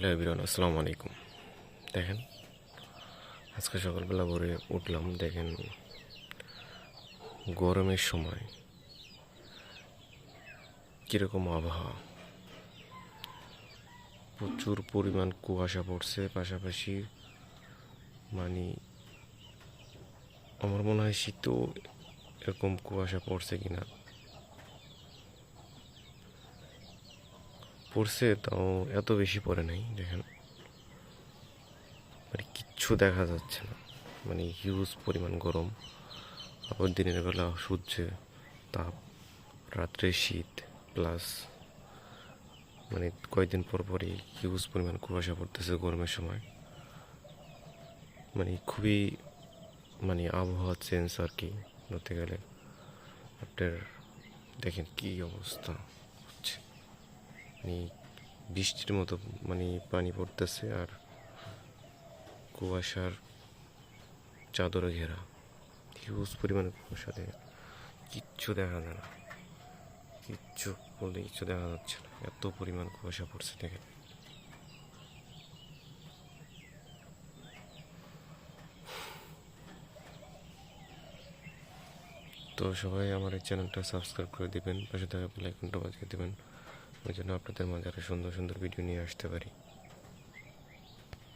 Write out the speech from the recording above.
Hello everyone, আসসালামু আলাইকুম। দেখেন, আজকে সকালবেলা ভোরে উঠলাম, দেখেন গরমের সময় কীরকম আবহাওয়া। প্রচুর পরিমাণ কুয়াশা পড়ছে, পাশাপাশি মানে আমার মনে হয় শীতও এরকম কুয়াশা পড়ছে কিনা, পড়ছে তাও এত বেশি পড়ে নাই। দেখেন মানে কিচ্ছু দেখা যাচ্ছে না, মানে হিউজ পরিমাণ গরম। আবার দিনের বেলা সূর্যে তাপ, রাত্রে শীত, প্লাস মানে কয়েকদিন পর পরই হিউজ পরিমাণ কুয়াশা পড়তেছে গরমের সময়। মানে খুবই মানে আবহাওয়া চেঞ্জ আর কি বলতে গেলে। আপনার দেখেন কি অবস্থা হচ্ছে, মানে বৃষ্টির মতো মানে পানি পড়তেছে আর কুয়াশার চাদরে ঘেরা, হিউজ পরিমাণে কুয়াশা। দেখেন কিচ্ছু দেখা যায় না, কিচ্ছু বলতে কিচ্ছু দেখা যাচ্ছে না, এত পরিমাণ কুয়াশা পড়ছে। দেখেন তো সবাই আমার এই চ্যানেলটা সাবস্ক্রাইব করে দিবেন, পাশে থাকা বেল আইকনটা বাজিয়ে দেবেন, ওই জন্য আপনাদের মাঝে আরও সুন্দর সুন্দর ভিডিও নিয়ে আসতে পারি।